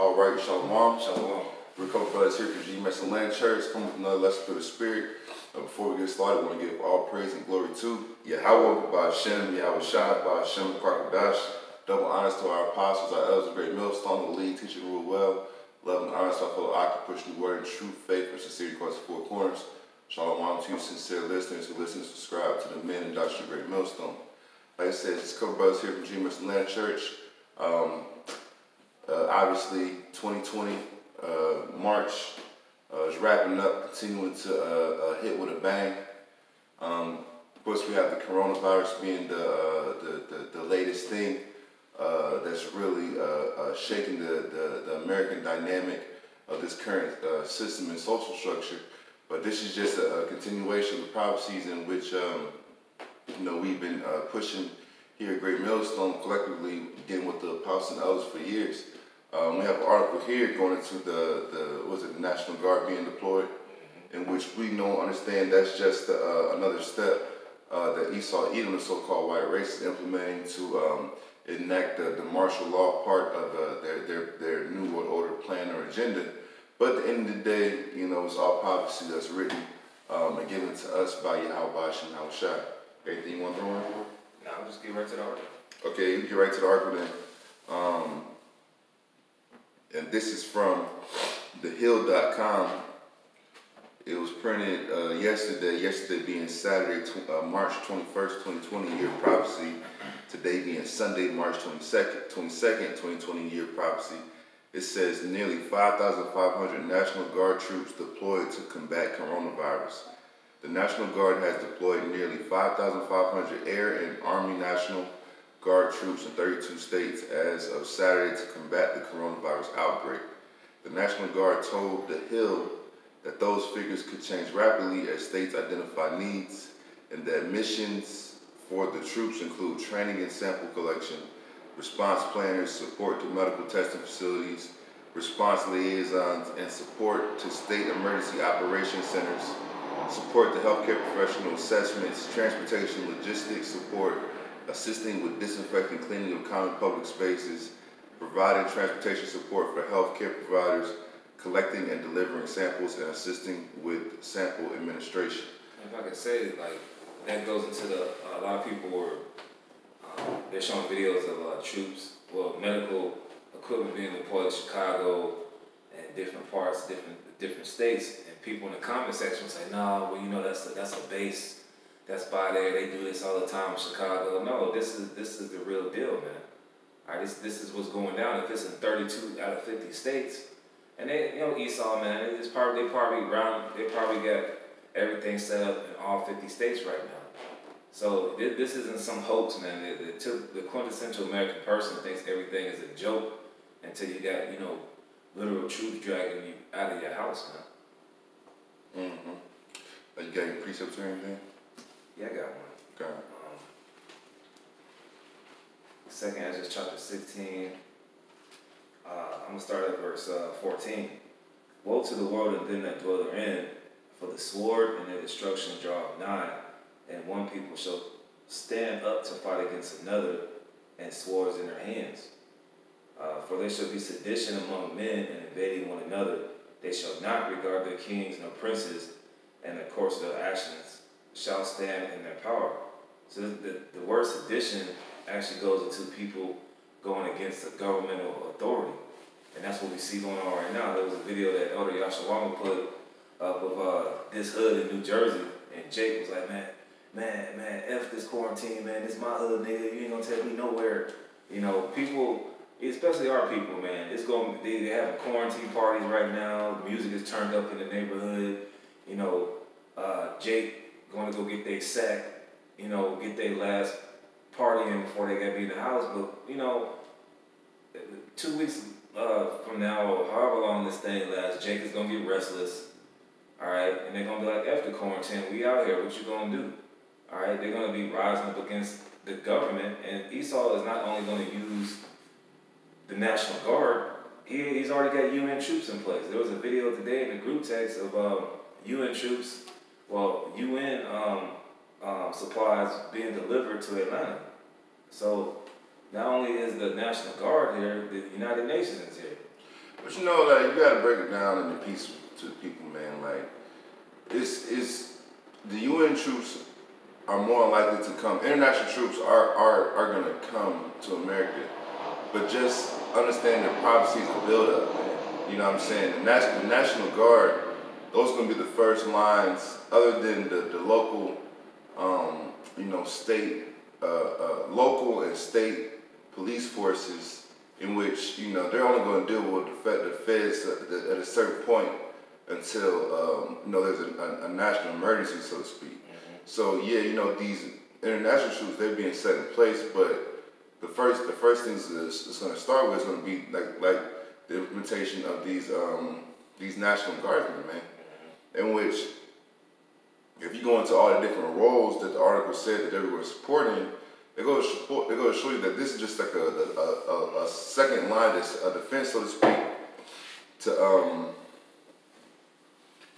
All right, Shalom. Shalom. We're a couple brothers here from GMS Land Church, coming with another lesson through the Spirit. Before we get started, I want to give all praise and glory to Yahweh, Ba'ashem, Yahweh Shai, Ba'ashem, Kwakadash. Double honors to our apostles, our elders, great millstone, the lead, teaching rule well. Love and honors to our fellow occupants, pushing the word in truth, faith, and sincerity across the four corners. Shalom to you, sincere listeners who listen and subscribe to the men and doctrine of great millstone. Like I said, it's a couple brothers here from GMS Land Church. Obviously, 2020, March is wrapping up, continuing to hit with a bang. Of course, we have the coronavirus being the latest thing that's really shaking the American dynamic of this current system and social structure. But this is just a continuation of the prophecies in which we've been pushing here at Great Millstone, collectively getting with the apostles and elders for years. We have an article here going into the National Guard being deployed, in which we understand that's just another step that Esau, Edom, the so-called white race, is implementing to enact the martial law part of their New World Order plan or agenda. But at the end of the day, it's all prophecy that's written and given to us by Yahweh Ba'ashem, Yahweh Shai. Anything you want to throw in? No, I'll just get right to the article. Okay, you get right to the article then. And this is from thehill.com. It was printed yesterday being Saturday, March 21st, 2020, year of prophecy. Today being Sunday, March 22nd, 2020, year of prophecy. It says nearly 5,500 National Guard troops deployed to combat coronavirus. The National Guard has deployed nearly 5,500 Air and Army National Guard troops in 32 states as of Saturday to combat the coronavirus outbreak. The National Guard told The Hill that those figures could change rapidly as states identify needs, and that missions for the troops include training and sample collection, response planners, support to medical testing facilities, response liaisons, and support to state emergency operations centers, support to healthcare professional assessments, transportation logistics support, assisting with disinfecting cleaning of common public spaces, providing transportation support for healthcare providers, collecting and delivering samples, and assisting with sample administration. If I could say, that goes into a lot of people were, they're showing videos of troops, medical equipment being deployed to Chicago and different parts, different states, and people in the comment section say, no, that's a base. That's by there. They do this all the time in Chicago. No, this is the real deal, man. All right, this is what's going down. If it's in 32 out of 50 states, and they, Esau, man, they probably got everything set up in all 50 states right now. So this isn't some hoax, man. The quintessential American person thinks everything is a joke until you got literal troops dragging you out of your house, man. You got any precepts or anything? Yeah, I got one. Okay. 2 Ezra chapter 16. I'm going to start at verse 14. Woe to the world and them that dwell therein, for the sword and their destruction draweth nigh, and one people shall stand up to fight against another, and swords in their hands. For there shall be sedition among men, and invading one another. They shall not regard their kings nor princes, and the course of their actions shall stand in their power. So the word sedition actually goes into people going against the governmental authority. And that's what we see going on right now. There was a video that Elder Yashawama put up of this hood in New Jersey, and Jake was like, man, F this quarantine, man. This my hood, nigga. You ain't gonna take me nowhere. People, especially our people, man, they having quarantine parties right now. The music is turned up in the neighborhood. Jake going to go get their sack, get their last party in before they got to be in the house. But, 2 weeks from now, or however long this thing lasts, Jake is going to get restless, all right? And they're going to be like, F the quarantine, we out here, what you going to do? All right, they're going to be rising up against the government, and Esau is not only going to use the National Guard, he's already got UN troops in place. There was a video today in the group text of UN troops, UN supplies being delivered to Atlanta. So not only is the National Guard here, the United Nations is here. But you know, like, you gotta break it down in the piece to the people, man. Like, it's the UN troops are more likely to come. International troops are gonna come to America, but just understand that prophecy is a build up, man. You know what I'm saying? The National Guard, those are gonna be the first lines, other than the local, state, local and state police forces, in which they're only going to deal with the feds at a certain point until there's a national emergency, so to speak. Mm-hmm. So yeah, these international troops, they're being set in place, but the first things it's going to start with is going to be like the implementation of these National Guardsmen, man, in which, if you go into all the different roles that the article said that they were supporting, they go to show you that this is just like a second line, a defense, so to speak, to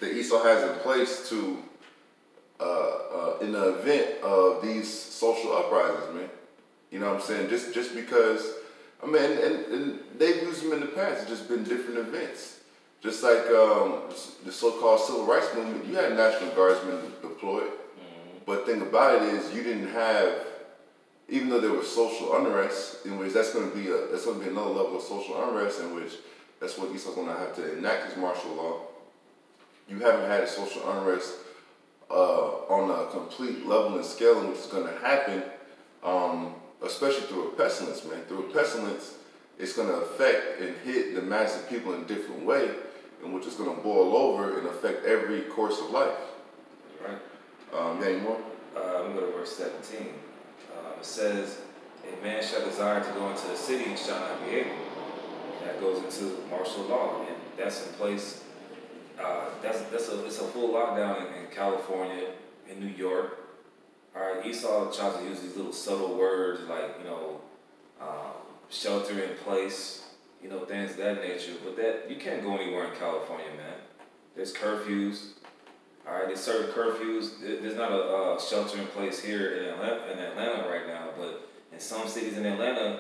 that Esau has in place to in the event of these social uprisings, man. You know what I'm saying? Just because, I mean, and they've used them in the past. It's just been different events. Just like the so-called civil rights movement, you had National Guardsmen deployed. Mm-hmm. But the thing about it is, you didn't have, even though there was social unrest, in which that's going to be another level of social unrest, in which that's what Esau's going to have to enact as martial law. You haven't had a social unrest on a complete level and scale, in which is going to happen, especially through a pestilence, man. Through a pestilence, it's going to affect and hit the mass of people in a different way, in which it's going to boil over and affect every course of life. Right. Any more? I'm going to go to verse 17. It says, "A man shall desire to go into the city and shall not be able." And that goes into martial law, and that's in place. It's a full lockdown in California, in New York. All right, Esau tries to use these little subtle words like shelter in place, things of that nature. But that you can't go anywhere in California, man. There's curfews. All right, there's certain curfews. There's not a shelter in place here in Atlanta right now, but in some cities in Atlanta,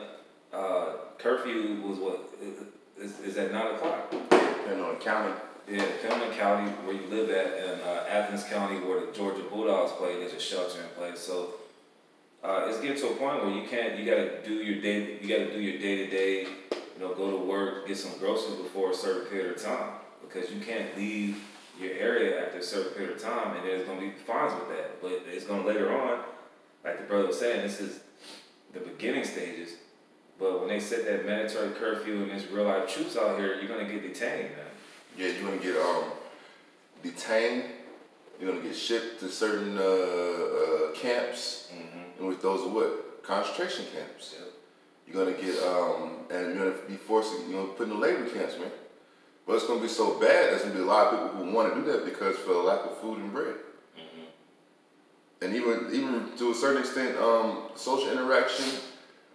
curfew was is at 9 o'clock. Depending on the county. Yeah, depending on the county where you live at, and Athens County where the Georgia Bulldogs play, there's a shelter in place. So it's getting to a point where you gotta do your day to day, go to work, get some groceries before a certain period of time, because you can't leave your area after a certain period of time, and there's gonna be fines with that. But it's gonna later on, like the brother was saying, this is the beginning stages. But when they set that mandatory curfew and there's real life troops out here, you're gonna get detained, man. Yeah, you're gonna get detained. You're gonna get shipped to certain camps, mm-hmm. and with those are what? Concentration camps. Yep. You're gonna get and you're gonna be forced to put in the labor camps, man. But it's gonna be so bad. There's gonna be a lot of people who want to do that because for the lack of food and bread, mm-hmm. and even to a certain extent, social interaction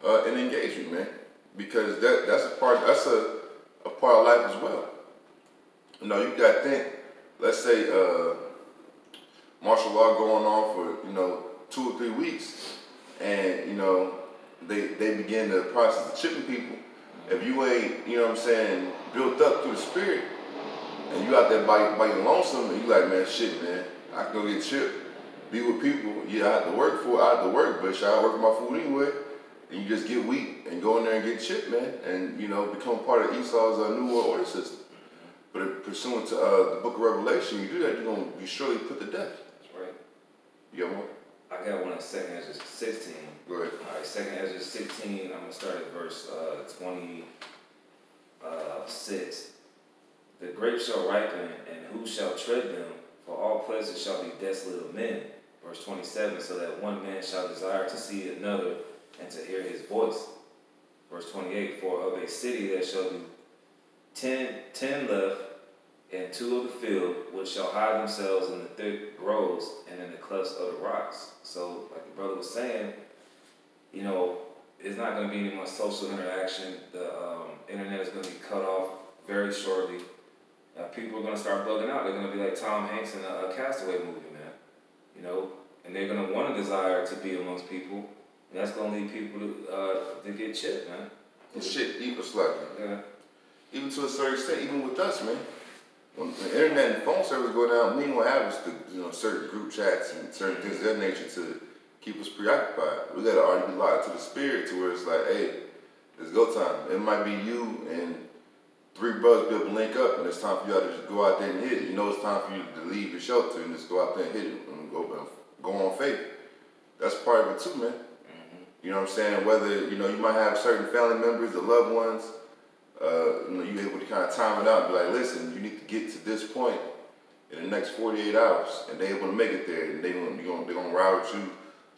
and engagement, man. Because that's a part of life as well. You got to think, let's say martial law going on for 2 or 3 weeks, and they begin the process of chipping people. If you ain't built up through the spirit, and you out there by your lonesome, and you like, man, shit, man, I can go get chipped, be with people. Yeah, I have to work, but shit, I work for my food anyway. And you just get weak and go in there and get chipped, man, and become part of Esau's New World Order system. But pursuant to the Book of Revelation, you do that, you're gonna be surely put to death. That's right. You got one? I got one in 2nd Ezra 16. Go ahead. All right, 2nd Ezra 16. I'm gonna start at verse 26. "The grapes shall ripen, and who shall tread them? For all places shall be desolate of men." Verse 27. "So that one man shall desire to see another, and to hear his voice." Verse 28. "For of a city there shall be 10 left, and 2 of the field, which shall hide themselves in the thick groves and in the clefts of the rocks." So, like the brother was saying, it's not going to be any more social interaction. The internet is going to be cut off very shortly. People are going to start bugging out. They're going to be like Tom Hanks in a Castaway movie, man. And they're going to want a desire to be amongst people, and that's going to lead people to get chipped, man. Shit, equals like. Yeah. Even to a certain extent, even with us, man. When the internet and phone service go down, we ain't gonna have us to, certain group chats and certain things of that nature to keep us preoccupied. We gotta already be locked to the spirit to where it's like, hey, it's go time. It might be you and 3 brothers be able to link up, and it's time for y'all to just go out there and hit it. You know it's time for you to leave your shelter and just go out there and hit it and go on faith. That's part of it too, man. You know what I'm saying? Whether, you might have certain family members or loved ones, you're able to kind of time it out and be like, listen, you need to get to this point in the next 48 hours, and they're able to make it there, and they're gonna ride with you,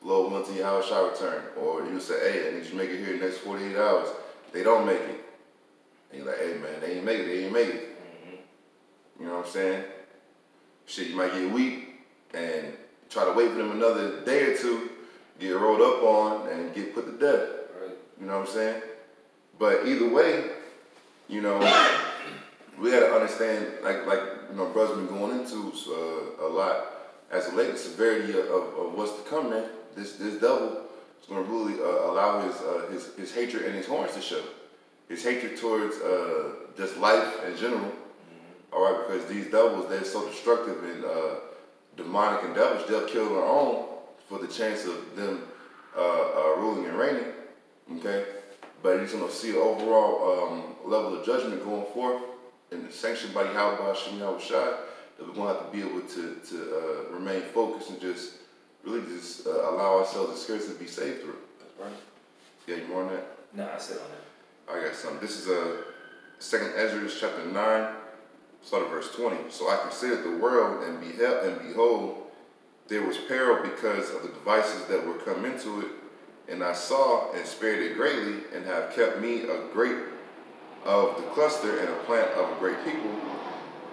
low one to your house shall return. Or you say, hey, I need you to make it here in the next 48 hours. They don't make it. And you're like, hey man, they ain't make it. You know what I'm saying? Shit, you might get weak and try to wait for them another day or two, get rolled up on, and get put to death. Right. You know what I'm saying? But either way, we gotta understand, like brothers been going into a lot as of late, the severity of what's to come, man. This devil is gonna really allow his hatred and his horns to show. His hatred towards just life in general. All right, because these devils, they're so destructive and demonic and devilish, they'll kill their own for the chance of them ruling and reigning. Okay, but you're gonna see an overall level of judgment going forth and sanctioned by Yahweh Shem Yahushua, that we're gonna have to be able to remain focused and just really just allow ourselves to scarcely be saved through. That's right. Yeah, you more on that? No, I said on that. I got something. This is 2nd Ezra chapter 9, start of verse 20. So I considered the world and behold, there was peril because of the devices that were come into it. And I saw and spared it greatly, and have kept me a great of the cluster and a plant of a great people.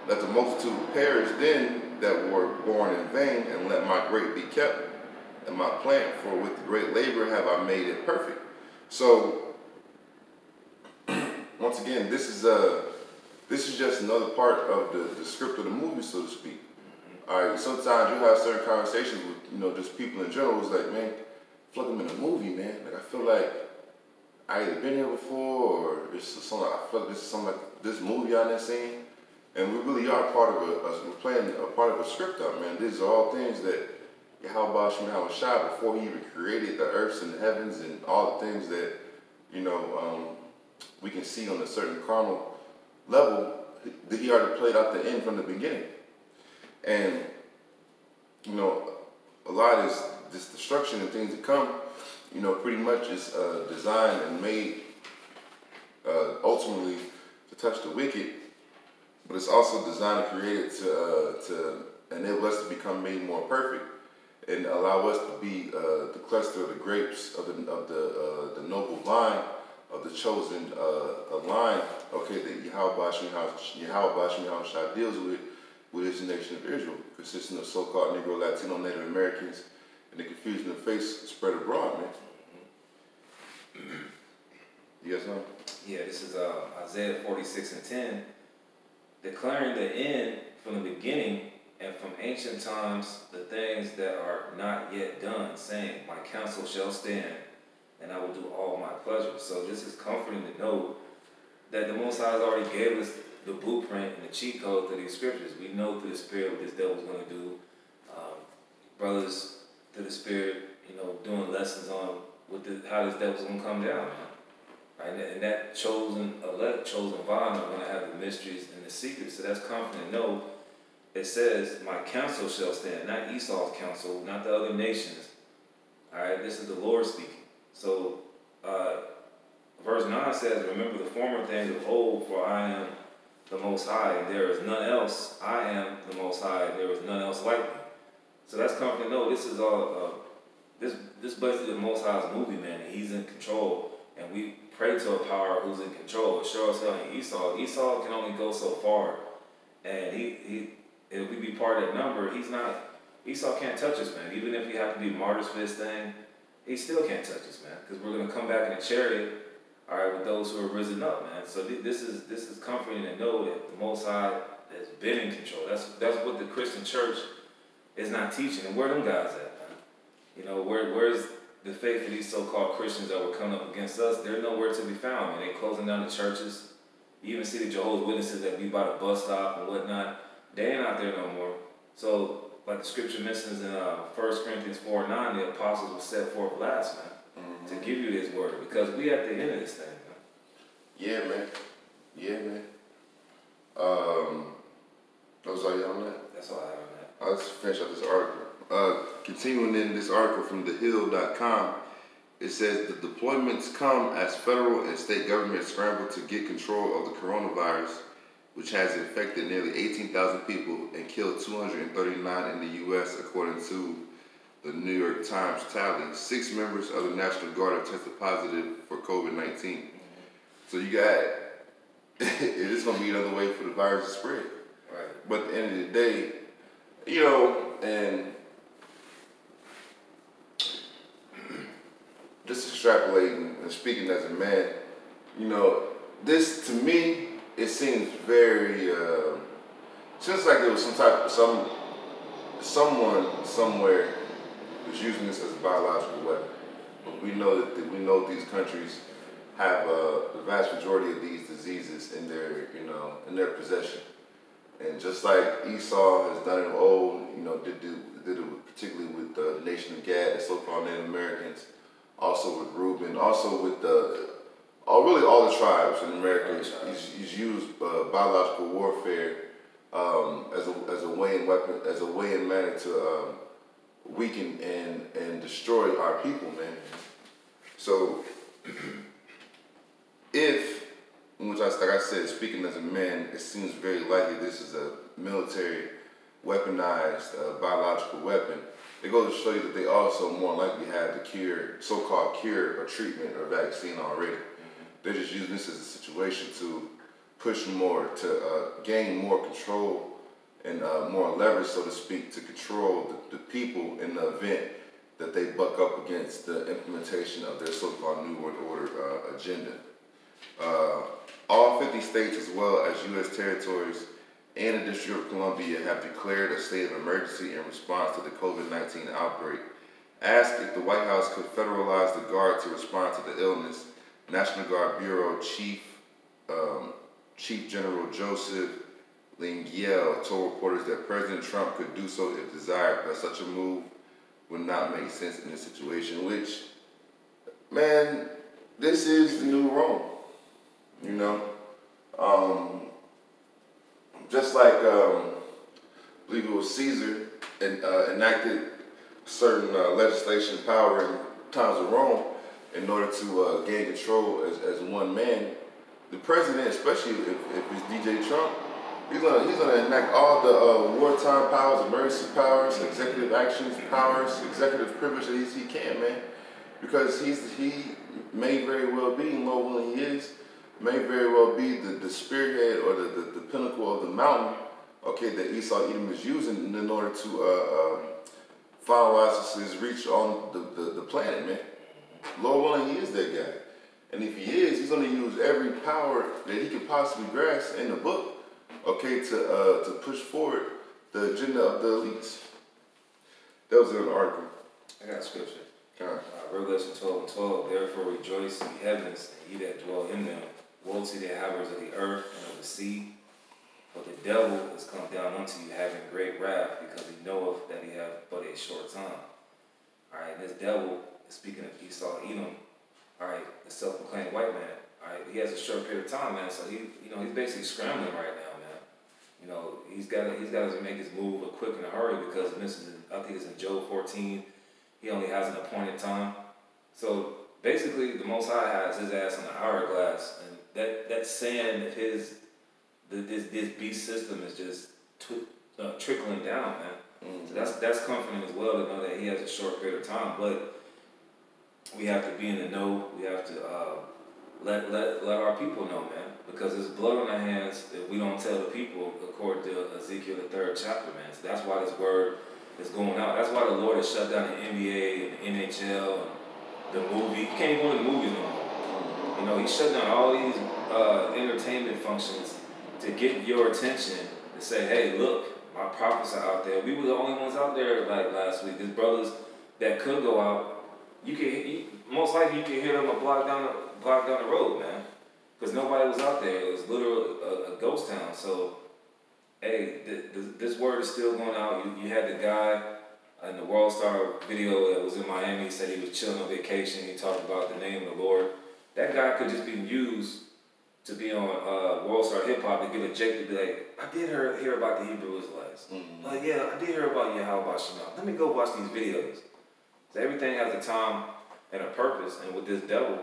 Let the multitude perish then that were born in vain, and let my great be kept, and my plant, for with great labor have I made it perfect. So once again, this is just another part of the script of the movie, so to speak. All right, sometimes you have certain conversations with just people in general. It's like, man, I feel like I'm in a movie, man. Like I feel like I either been here before, or it's something. I feel like this is something like this movie I never seen. And we really are part of we're playing a part of a script out, man. These are all things that Yahweh Shem Yahushua, before he even created the earths and the heavens and all the things that we can see on a certain carnal level, he already played out the end from the beginning. And a lot of this destruction and things to come, pretty much is designed and made ultimately to touch the wicked, but it's also designed and created to enable us to become made more perfect and allow us to be the cluster of the grapes of the noble vine of the chosen line, okay, that Yahweh Shem Yahushua deals with his nation of Israel, consisting of so-called Negro, Latino, Native Americans, and the confusion of faith spread abroad, man. Yes, ma'am? Yeah, this is Isaiah 46:10, declaring the end from the beginning and from ancient times the things that are not yet done, saying, my counsel shall stand, and I will do all my pleasure. So this is comforting to know that the Most High has already gave us the blueprint and the cheat code to these scriptures. We know through the Spirit what this devil's going to do. Brothers through the Spirit, doing lessons on how this devil's going to come down, man. Right? And that chosen vine are going to have the mysteries and the secrets. So that's comforting to know. It says, my counsel shall stand, not Esau's counsel, not the other nations. All right, this is the Lord speaking. So, verse 9 says, remember the former things of old, for I am the Most High, and there is none else. I am the Most High, and there is none else like me. So that's comforting to know this is all, this basically the Most High's movie, man, and he's in control, and we pray to a power who's in control. It sure as hell ain't Esau. Esau can only go so far, and if we be part of that number, Esau can't touch us, man. Even if he have to be martyrs for this thing, he still can't touch us, man, because we're going to come back in a chariot, all right, with those who are risen up, man. So this is comforting to know that the Most High has been in control. That's what the Christian church is not teaching. And where them guys at, man? Where's the faith of these so-called Christians that were coming up against us? They're nowhere to be found, man. They're closing down the churches. You even see the Jehovah's Witnesses that be by the bus stop and whatnot. They ain't out there no more. So, like the scripture mentions in 1 Corinthians 4:9, the apostles were set forth last, man, to give you this word, because we at the end of this thing, man. Yeah, man. Yeah, man. Those are you on that? That's all I have on that. Let's finish up this article. Continuing in this article from thehill.com, it says the deployments come as federal and state governments scramble to get control of the coronavirus, which has infected nearly 18,000 people and killed 239 in the U.S., according to the New York Times tally. 6 members of the National Guard have tested positive for COVID-19. So you got, it is going to be another way for the virus to spread. Right. But at the end of the day, you know, and just extrapolating and speaking as a man, you know, this to me, it seems very, seems like there was someone somewhere was using this as a biological weapon. But we know that these countries have the vast majority of these diseases in their, in their possession. And just like Esau has done it of old, did it particularly with the nation of Gad, the so-called Native Americans, also with Reuben, also with really all the tribes in America. He's used biological warfare as a way and manner to weaken and destroy our people, man. So like I said, speaking as a man, it seems very likely this is a military weaponized biological weapon. It goes to show you that they also more likely have the so-called cure or treatment or vaccine already. They're just using this as a situation to push more, to gain more control and more leverage, so to speak, to control the people in the event that they buck up against the implementation of their so-called New World Order agenda. All 50 states, as well as U.S. territories and the District of Columbia, have declared a state of emergency in response to the COVID-19 outbreak. Asked if the White House could federalize the Guard to respond to the illness, National Guard Bureau Chief General Joseph Lengyel told reporters that President Trump could do so if desired, but such a move would not make sense in this situation, which, man, this is the new Rome. Just like, I believe it was Caesar enacted certain legislation power in times of Rome in order to gain control as one man. The president, especially if it's DJ Trump, he's gonna enact all the wartime powers, emergency powers, executive actions powers, executive privilege that he can, man, because he may very well be, and Lord willing he is, may very well be the spearhead or the pinnacle of the mountain, okay, that Esau Edom is using in order to finalize his reach on the planet, man. Lord willing, he is that guy. And if he is, he's going to use every power that he could possibly grasp in the book, okay, to push forward the agenda of the elites. That was in an article. I got a scripture. Revelation 12:12. Therefore rejoice, ye heavens, and ye that dwell in them. Woe to the inhabitants of the earth and of the sea. For the devil is come down unto you, having great wrath, because he knoweth that he hath but a short time. Alright, and this devil is speaking of Esau Edom. Alright, the self-proclaimed white man. Alright, he has a short period of time, man. So he's basically scrambling right now, man. He's got to make his move quick in a hurry, because I think it's in Job 14. He only has an appointed time. So basically, the Most High has his ass in the hourglass, and that sand of his, this beast system is just trickling down, man. So that's comforting as well to know that he has a short period of time. But we have to be in the know. We have to let our people know, man, because there's blood on our hands if we don't tell the people, according to Ezekiel the 3rd chapter, man. So that's why this word is going out. That's why the Lord has shut down the NBA and the NHL and the movie. You can't even go to the movies no more. He shut down all these entertainment functions to get your attention, to say, hey, look, my prophets are out there. We were the only ones out there like last week. These brothers that could go out, most likely you can hear them a block down the road, man. because nobody was out there. It was literally a ghost town. So, hey, this word is still going out. You had the guy in the World Star video that was in Miami. He said he was chilling on vacation. He talked about the name of the Lord. That guy could just be used to be on World Star Hip Hop to get a Jake to be like, I did hear about the Hebrew Israelites. Like, yeah, I did hear about Yahweh Shema. Let me go watch these videos. So everything has a time and a purpose. And with this devil,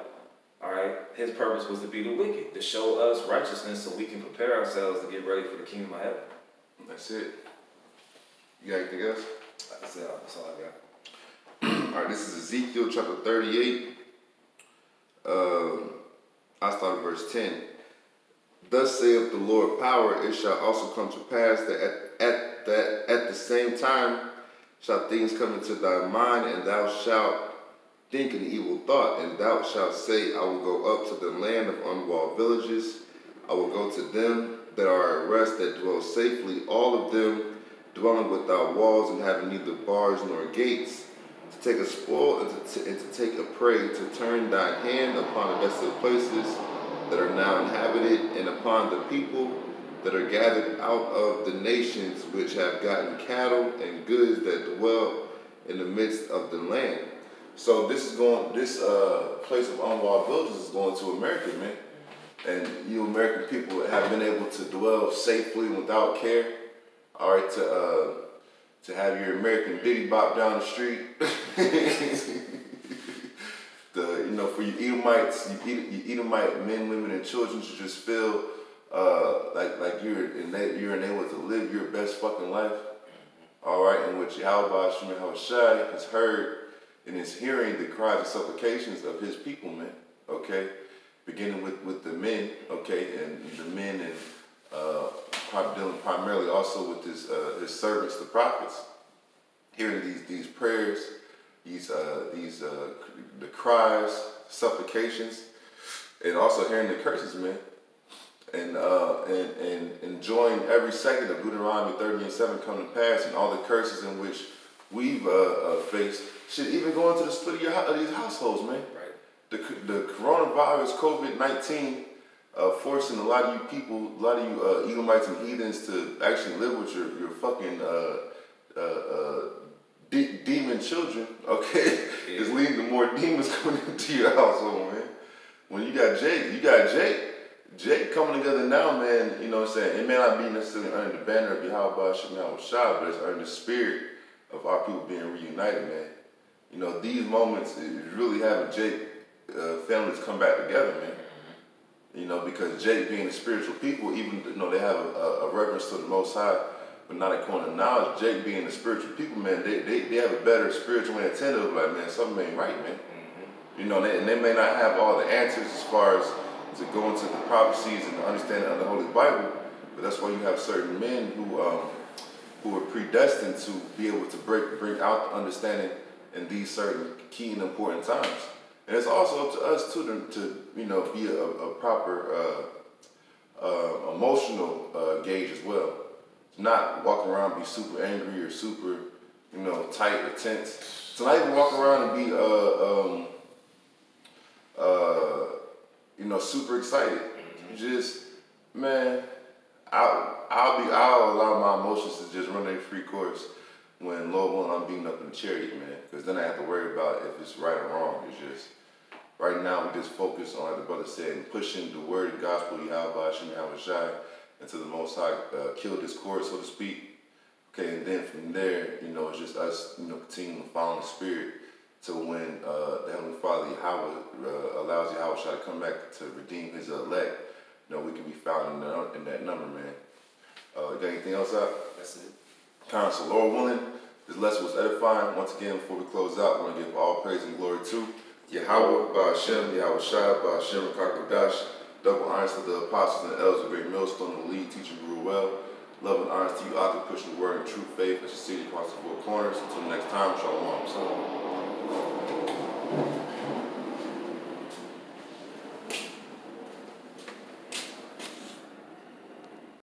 all right, his purpose was to be the wicked, to show us righteousness so we can prepare ourselves to get ready for the kingdom of heaven. That's it. You got anything else? That's all I got. All right, this is Ezekiel chapter 38. I start at verse 10. Thus saith the Lord power, it shall also come to pass that at the same time shall things come into thy mind, and thou shalt think an evil thought, and thou shalt say, I will go up to the land of unwalled villages. I will go to them that are at rest, that dwell safely, all of them dwelling without walls and having neither bars nor gates, to take a spoil and to take a prey, to turn thine hand upon the desolate places that are now inhabited, and upon the people that are gathered out of the nations which have gotten cattle and goods that dwell in the midst of the land. So this place of unwalled villages is going to America, man. And you American people have been able to dwell safely without care. All right, to have your American Diddy Bop down the street. For you Edomites, you Edomite men, women, and children should just feel like you're enabled to live your best fucking life. All right, in which Yahweh Shai has heard and is hearing the cries and supplications of his people, man. Okay, beginning with the men, okay, and the men and dealing primarily also with his servants, the prophets, hearing these prayers, the cries, supplications, and also hearing the curses, man, and enjoying every second of Deuteronomy 30:7 come to pass, and all the curses in which we've faced should even go into the split of these households, man. Right. The coronavirus, COVID-19, forcing a lot of you people, a lot of you Edomites and heathens to actually live with your fucking demon children, okay, is leading to more demons coming into your household, man. When you got Jake coming together now, man, you know what I'm saying? It may not be necessarily under the banner of Yahweh Shema Shai, but it's under the spirit of our people being reunited, man. You know, these moments is really having Jake families come back together, man. You know, because Jake being a spiritual people, even though they have a reverence to the Most High, but not according to knowledge, Jake being a spiritual people, man, they have a better spiritual antenna of like, man, something ain't right, man. You know, and they may not have all the answers as far as to go into the prophecies and the understanding of the Holy Bible, but that's why you have certain men who are predestined to be able to bring out the understanding in these certain key and important times. And it's also up to us too to you know, be a proper emotional gauge as well. Not walk around be super angry or super, you know, tight or tense. To not even walk around and be you know, super excited. Just, man, I'll allow my emotions to just run their free course when Lord willing I'm beating up in the chariot, man. Because then I have to worry about if it's right or wrong. It's just right now we just focus on, like the brother said, pushing the word and gospel of Yahweh Shai into the Most High, kill discord, so to speak. Okay, and then from there, you know, it's just us, you know, continuing to follow the spirit to when the Heavenly Father Yahweh allows Yahweh Shai to come back to redeem his elect. You know, we can be found in that number, man. You got anything else out? That's it. So Lord willing, this lesson was edifying. Once again, before we close out, I want to give all praise and glory to Yahweh, Ba'ashem, Yahweh Shai, Ba'ashem, Rakakodash. Double honors to the apostles and elders of Great Millstone, the lead teacher grew well. Love and honors to you, author, pushing the word in true faith as you see across the four corners. Until next time, shalom.